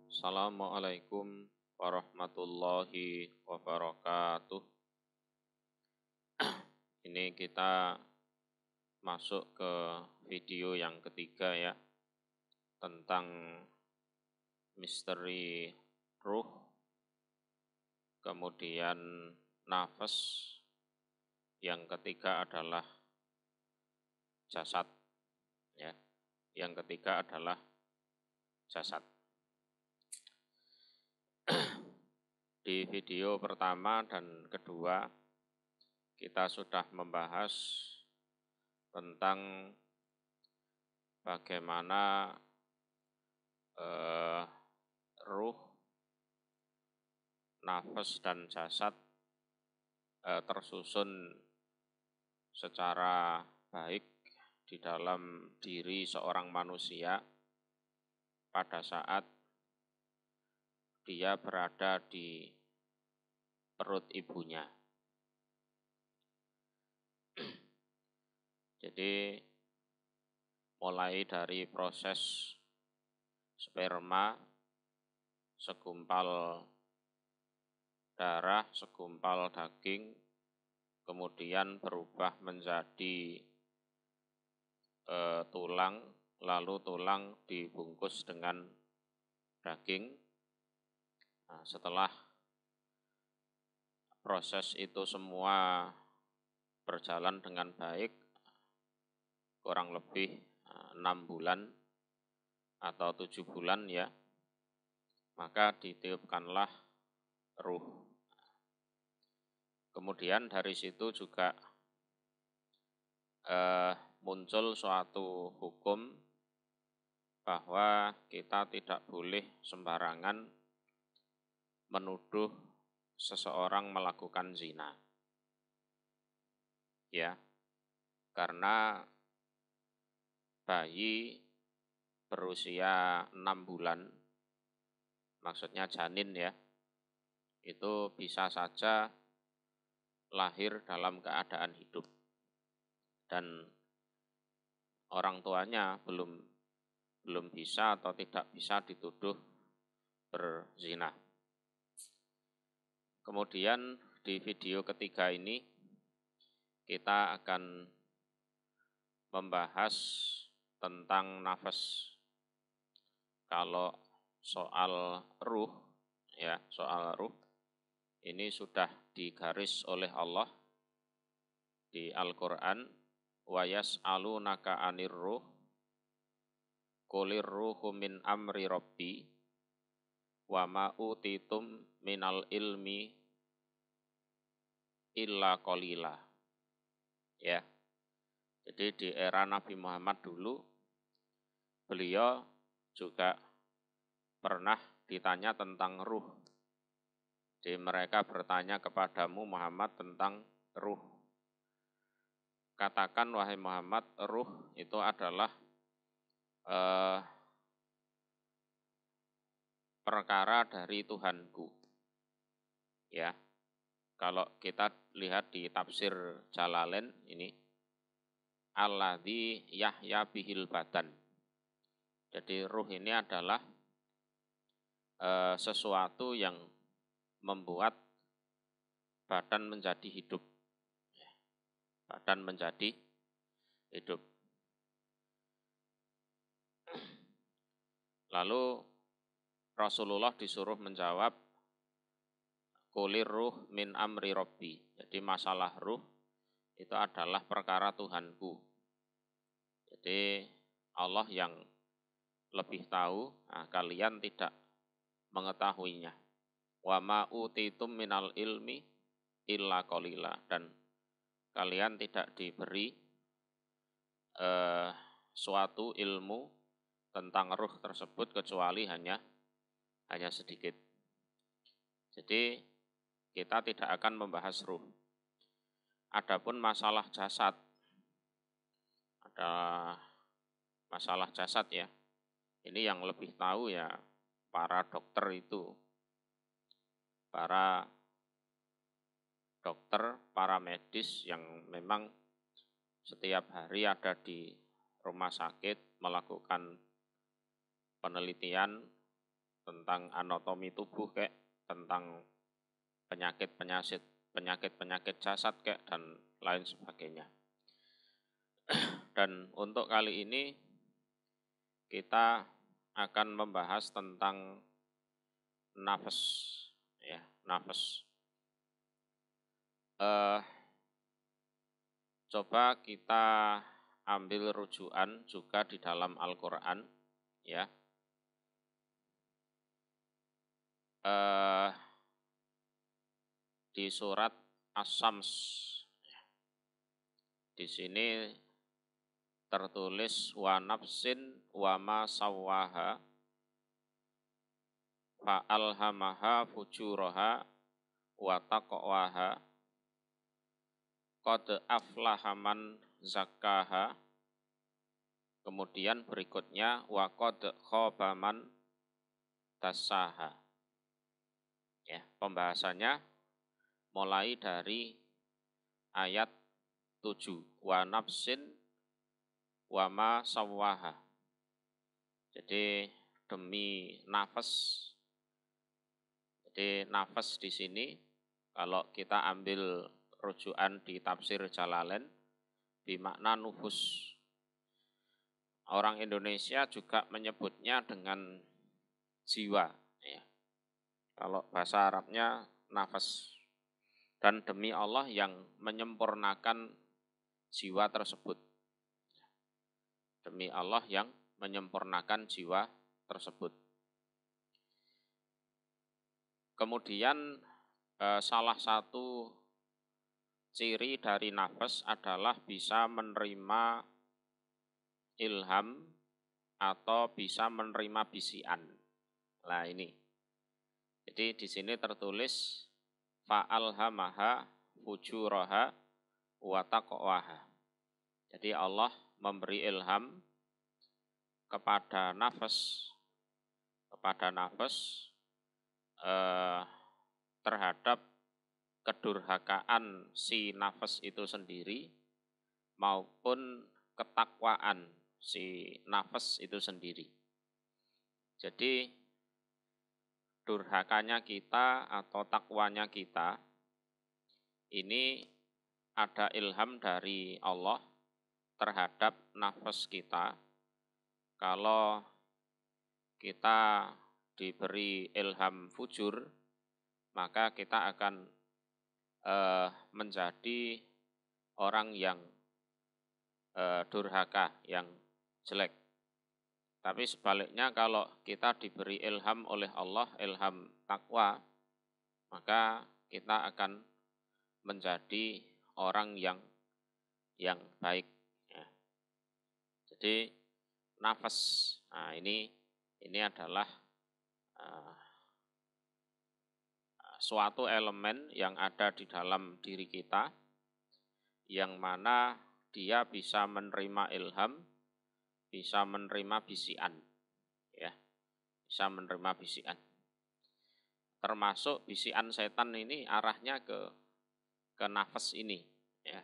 Assalamualaikum warahmatullahi wabarakatuh. Ini kita masuk ke video yang ketiga ya, tentang misteri ruh, kemudian nafas, yang ketiga adalah jasad ya. Yang ketiga adalah jasad. Di video pertama dan kedua kita sudah membahas tentang bagaimana ruh, nafas, dan jasad tersusun secara baik di dalam diri seorang manusia pada saat dia berada di perut ibunya. Jadi mulai dari proses sperma, segumpal darah, segumpal daging, kemudian berubah menjadi tulang, lalu tulang dibungkus dengan daging. Nah, setelah proses itu semua berjalan dengan baik, kurang lebih 6 bulan atau 7 bulan ya, maka ditiupkanlah ruh. Kemudian dari situ juga muncul suatu hukum bahwa kita tidak boleh sembarangan menuduh seseorang melakukan zina. Ya, karena bayi berusia 6 bulan, maksudnya janin ya, itu bisa saja lahir dalam keadaan hidup dan orang tuanya belum bisa atau tidak bisa dituduh berzina. Kemudian di video ketiga ini kita akan membahas tentang nafas. Kalau soal ruh ya, soal ruh ini sudah digaris oleh Allah di Al-Qur'an, wa yas'alunaka 'anir ruh qulir ruhu min amri rabbi wa ma utitum minal ilmi illa qalila. Ya. Jadi di era Nabi Muhammad dulu, beliau juga pernah ditanya tentang ruh. Jadi mereka bertanya kepadamu Muhammad tentang ruh. Katakan wahai Muhammad, ruh itu adalah perkara dari Tuhanku. Ya. Kalau kita lihat di tafsir Jalalain ini, alladzi yahya bihil badan. Jadi ruh ini adalah sesuatu yang membuat badan menjadi hidup. Badan menjadi hidup. Lalu Rasulullah disuruh menjawab, qulir ruh min amri rabbi. Jadi masalah ruh itu adalah perkara Tuhanku. Jadi Allah yang lebih tahu, nah, kalian tidak mengetahuinya. Wa ma utitum minal ilmi illa qalila, dan kalian tidak diberi suatu ilmu tentang ruh tersebut kecuali hanya sedikit. Jadi kita tidak akan membahas ruh. Adapun masalah jasad, ada masalah jasad ya. Ini yang lebih tahu ya para dokter itu. Para dokter, para medis yang memang setiap hari ada di rumah sakit melakukan penelitian, tentang anatomi tubuh kayak, tentang penyakit-penyakit jasad kayak, dan lain sebagainya. Dan untuk kali ini kita akan membahas tentang nafas, ya, nafas. Coba kita ambil rujukan juga di dalam Al-Quran, ya. Di surat As-Sams, di sini tertulis wa nafsin wa ma sawwaha fa alhamaha fujuraha wa taqwaha qad aflaha man zakkaha. Kemudian berikutnya wa qad khaba man dassaha. Ya, pembahasannya mulai dari ayat 7, wa nafsin wa ma sawwaha. Jadi demi nafas. Jadi nafas di sini kalau kita ambil rujukan di tafsir Jalalain bermakna nufus. Orang Indonesia juga menyebutnya dengan jiwa, ya. Kalau bahasa Arabnya nafas. Dan demi Allah yang menyempurnakan jiwa tersebut. Demi Allah yang menyempurnakan jiwa tersebut. Kemudian salah satu ciri dari nafas adalah bisa menerima ilham atau bisa menerima bisikan. Nah ini. Jadi di sini tertulis fa'alhamaha fujuraha wa taqwaha. Jadi Allah memberi ilham kepada nafas terhadap kedurhakaan si nafas itu sendiri maupun ketakwaan si nafas itu sendiri. Jadi durhakanya kita atau takwanya kita ini ada ilham dari Allah terhadap nafas kita. Kalau kita diberi ilham fujur, maka kita akan menjadi orang yang durhaka, yang jelek. Tapi sebaliknya kalau kita diberi ilham oleh Allah, ilham takwa, maka kita akan menjadi orang yang baik. Ya. Jadi nafas, nah ini adalah suatu elemen yang ada di dalam diri kita, yang mana dia bisa menerima ilham, bisa menerima bisikan, ya, bisa menerima bisikan. Termasuk bisikan setan ini arahnya ke nafas ini, ya,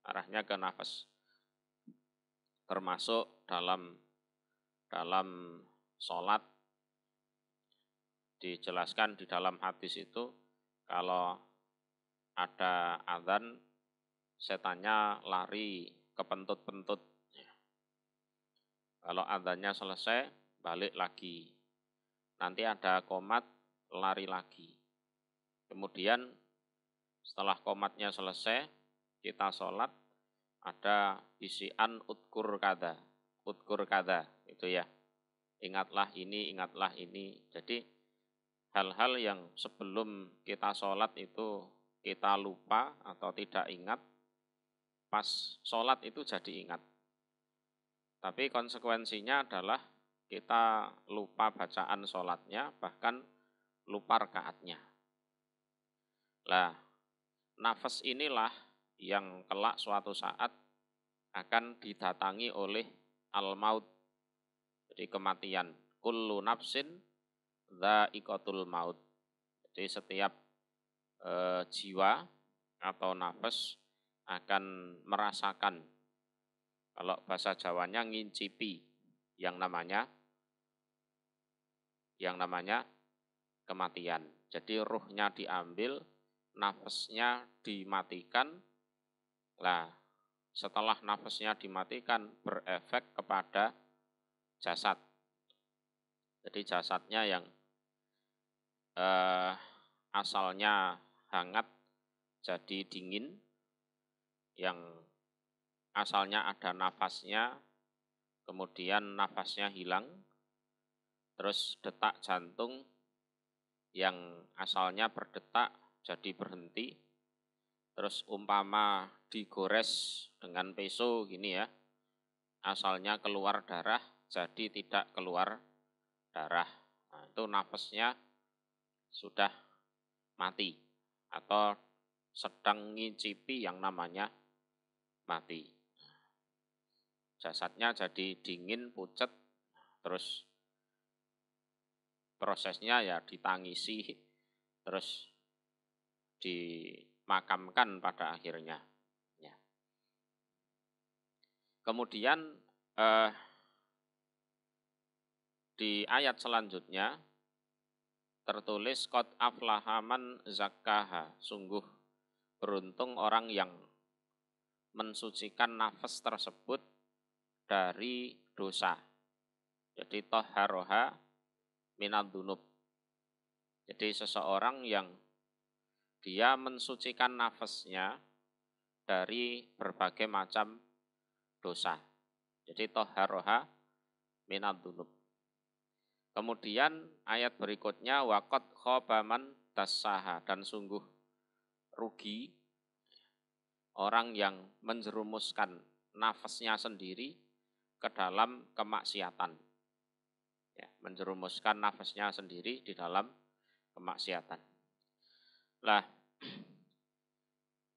arahnya ke nafas. Termasuk dalam sholat dijelaskan di dalam hadis itu, kalau ada adzan setannya lari kepentut-pentut. Kalau adzannya selesai, balik lagi. Nanti ada qomat, lari lagi. Kemudian setelah qomatnya selesai, kita sholat, ada bisikan udkur kada, itu ya. Ingatlah ini, ingatlah ini. Jadi hal-hal yang sebelum kita sholat itu kita lupa atau tidak ingat, pas sholat itu jadi ingat. Tapi konsekuensinya adalah kita lupa bacaan sholatnya, bahkan lupa rakaatnya. Nah, nafas inilah yang kelak suatu saat akan didatangi oleh al-maut, jadi kematian. Kullu nafsin dha'iqatul maut. Jadi setiap jiwa atau nafas akan merasakan, kalau bahasa Jawanya ngincipi, yang namanya yang namanya kematian. Jadi ruhnya diambil, nafasnya dimatikan. Lah, setelah nafasnya dimatikan berefek kepada jasad. Jadi jasadnya yang asalnya hangat jadi dingin, yang asalnya ada nafasnya, kemudian nafasnya hilang, terus detak jantung yang asalnya berdetak jadi berhenti, terus umpama digores dengan peso gini ya, asalnya keluar darah jadi tidak keluar darah. Nah, itu nafasnya sudah mati atau sedang ngicipi yang namanya mati. Jasadnya jadi dingin, pucet, terus prosesnya ya ditangisi, terus dimakamkan pada akhirnya. Ya. Kemudian di ayat selanjutnya tertulis qad aflaha man zakkaha, sungguh beruntung orang yang mensucikan nafas tersebut dari dosa. Jadi toharoha minadzunub. Jadi seseorang yang dia mensucikan nafasnya dari berbagai macam dosa. Jadi toharoha minadzunub. Kemudian ayat berikutnya waqad khaba man dassaha, dan sungguh rugi orang yang menjerumuskan nafasnya sendiri ke dalam kemaksiatan. Ya, menjerumuskan nafasnya sendiri di dalam kemaksiatan. Lah,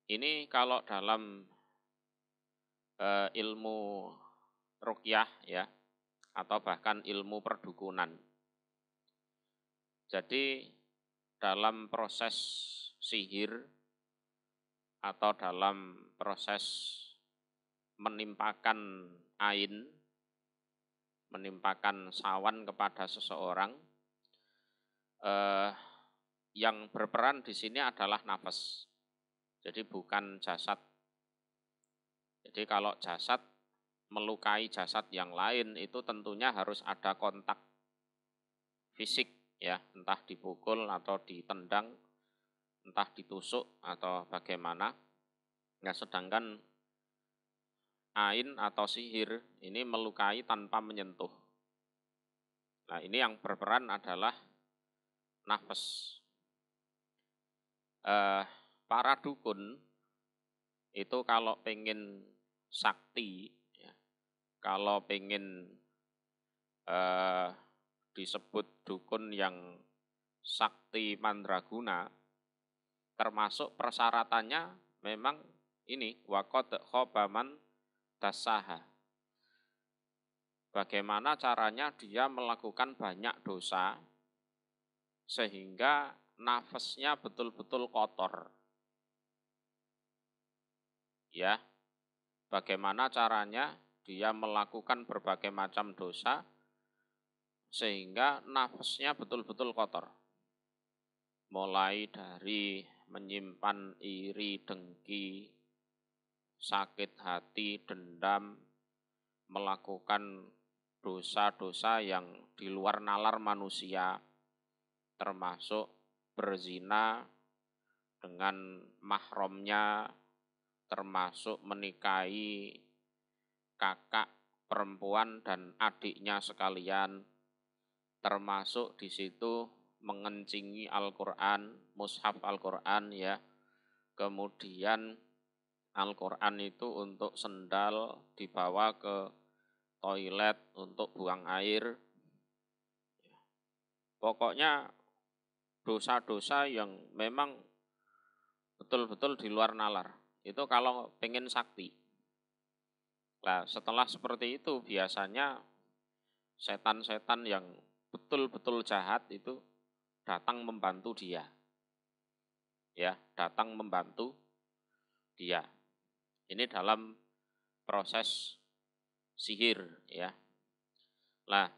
ini kalau dalam ilmu ruqyah ya, atau bahkan ilmu perdukunan. Jadi dalam proses sihir atau dalam proses menimpakan ain, menimpakan sawan kepada seseorang, yang berperan di sini adalah nafas. Jadi bukan jasad. Jadi kalau jasad melukai jasad yang lain itu tentunya harus ada kontak fisik ya, entah dipukul atau ditendang, entah ditusuk atau bagaimana. Nah, sedangkan ain atau sihir ini melukai tanpa menyentuh. Nah, ini yang berperan adalah nafas. Para dukun itu kalau pengen sakti, ya, kalau pengen disebut dukun yang sakti mandraguna, termasuk persyaratannya memang ini waqad khaba man dassaha. Bagaimana caranya dia melakukan banyak dosa sehingga nafasnya betul-betul kotor. Ya, bagaimana caranya dia melakukan berbagai macam dosa sehingga nafasnya betul-betul kotor. Mulai dari menyimpan iri, dengki, sakit hati, dendam, melakukan dosa-dosa yang di luar nalar manusia, termasuk berzina dengan mahramnya, termasuk menikahi kakak perempuan dan adiknya sekalian, termasuk di situ mengencingi Al-Quran, mushaf Al-Quran ya, kemudian Al-Quran itu untuk sendal dibawa ke toilet untuk buang air. Pokoknya dosa-dosa yang memang betul-betul di luar nalar. Itu kalau pengen sakti. Nah, setelah seperti itu biasanya setan-setan yang betul-betul jahat itu datang membantu dia. Ya, datang membantu dia. Ini dalam proses sihir ya. Nah,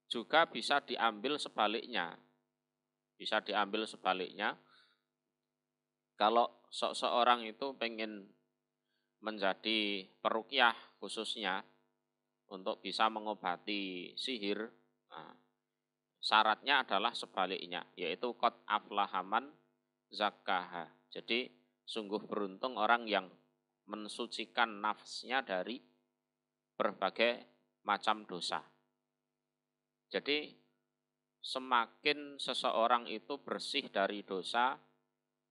juga bisa diambil sebaliknya. Bisa diambil sebaliknya. Kalau seseorang itu pengen menjadi peruqyah khususnya untuk bisa mengobati sihir, nah, syaratnya adalah sebaliknya, yaitu qad aflahaman zakkaha. Jadi sungguh beruntung orang yang mensucikan nafsnya dari berbagai macam dosa. Jadi semakin seseorang itu bersih dari dosa,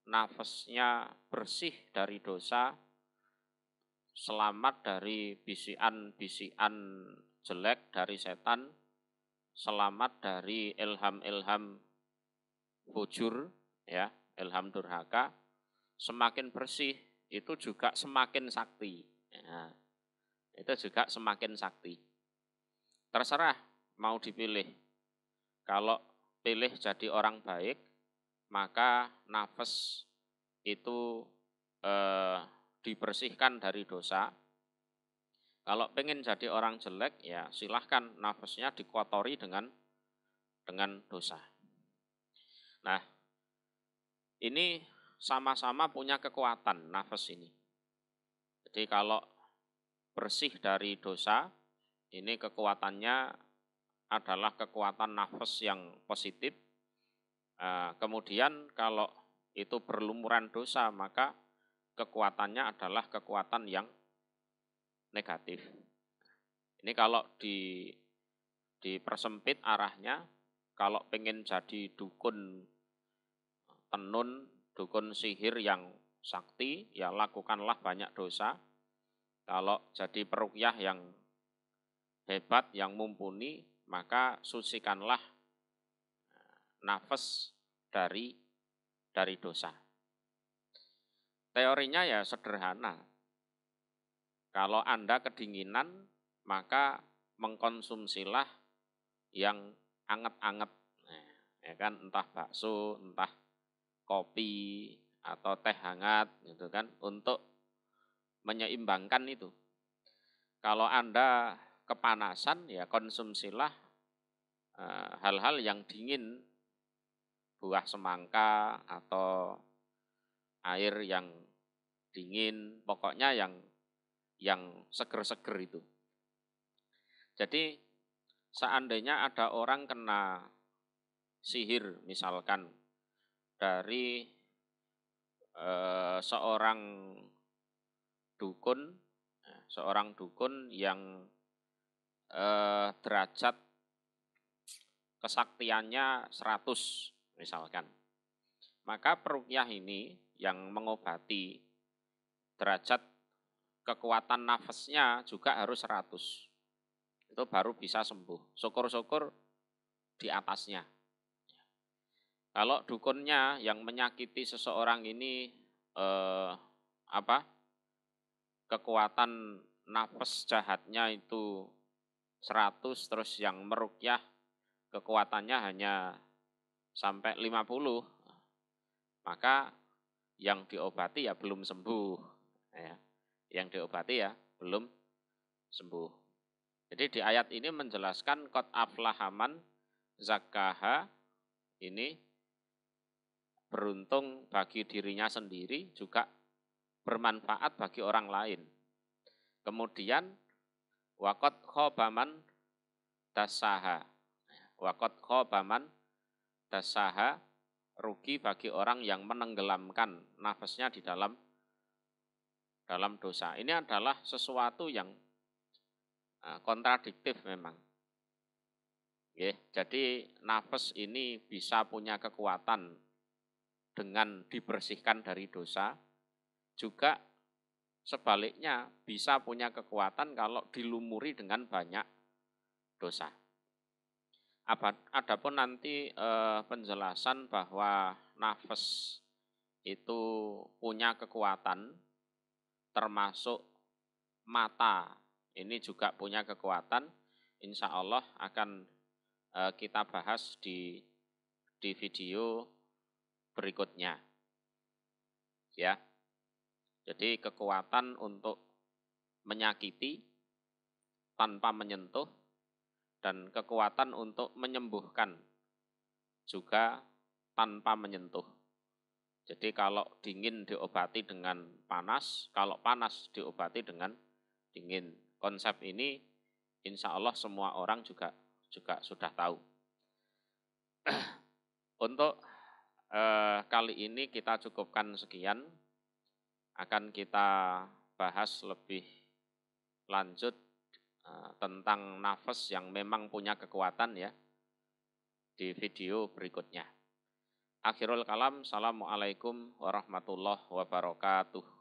nafasnya bersih dari dosa, selamat dari bisikan-bisikan jelek dari setan, selamat dari ilham-ilham fujur, ya, ilham durhaka, semakin bersih itu juga semakin sakti. Ya, itu juga semakin sakti. Terserah mau dipilih. Kalau pilih jadi orang baik, maka nafas itu dibersihkan dari dosa. Kalau pengen jadi orang jelek, ya silahkan nafasnya dikotori dengan dosa. Nah, ini sama-sama punya kekuatan nafas ini. Jadi kalau bersih dari dosa, ini kekuatannya adalah kekuatan nafas yang positif. Kemudian kalau itu berlumuran dosa, maka kekuatannya adalah kekuatan yang negatif. Ini kalau dipersempit arahnya, kalau pengen jadi dukun tenun, dukun sihir yang sakti, ya lakukanlah banyak dosa. Kalau jadi peruqyah yang hebat, yang mumpuni, maka sucikanlah nafas dari dosa. Teorinya ya sederhana. Kalau Anda kedinginan, maka mengkonsumsilah yang anget-anget. Ya kan, entah bakso, entah kopi, atau teh hangat, gitu kan, untuk menyeimbangkan itu. Kalau Anda kepanasan, ya konsumsilah hal-hal yang dingin, buah semangka atau air yang dingin, pokoknya yang seger-seger itu. Jadi seandainya ada orang kena sihir misalkan dari seorang dukun yang derajat kesaktiannya 100 misalkan, maka peruqyah ini yang mengobati derajat kekuatan nafasnya juga harus 100. Itu baru bisa sembuh. Syukur-syukur di atasnya. Kalau dukunnya yang menyakiti seseorang ini kekuatan nafas jahatnya itu 100, terus yang meruqyah kekuatannya hanya sampai 50, maka yang diobati ya belum sembuh. Ya. Yang diobati ya belum sembuh. Jadi di ayat ini menjelaskan qad aflahaman zakkaha, ini beruntung bagi dirinya sendiri, juga bermanfaat bagi orang lain. Kemudian waqad khobaman dasaha. Waqad khobaman dasaha, rugi bagi orang yang menenggelamkan nafasnya di dalam dosa. Ini adalah sesuatu yang kontradiktif memang. Jadi nafas ini bisa punya kekuatan dengan dibersihkan dari dosa, juga sebaliknya bisa punya kekuatan kalau dilumuri dengan banyak dosa. Adapun nanti penjelasan bahwa nafas itu punya kekuatan, termasuk mata ini juga punya kekuatan, insya Allah akan kita bahas di video berikutnya. Ya. Jadi kekuatan untuk menyakiti tanpa menyentuh, dan kekuatan untuk menyembuhkan juga tanpa menyentuh. Jadi kalau dingin diobati dengan panas, kalau panas diobati dengan dingin. Konsep ini insya Allah semua orang juga sudah tahu. Untuk kali ini kita cukupkan sekian, akan kita bahas lebih lanjut tentang nafas yang memang punya kekuatan ya di video berikutnya. Akhirul kalam, assalamualaikum warahmatullahi wabarakatuh.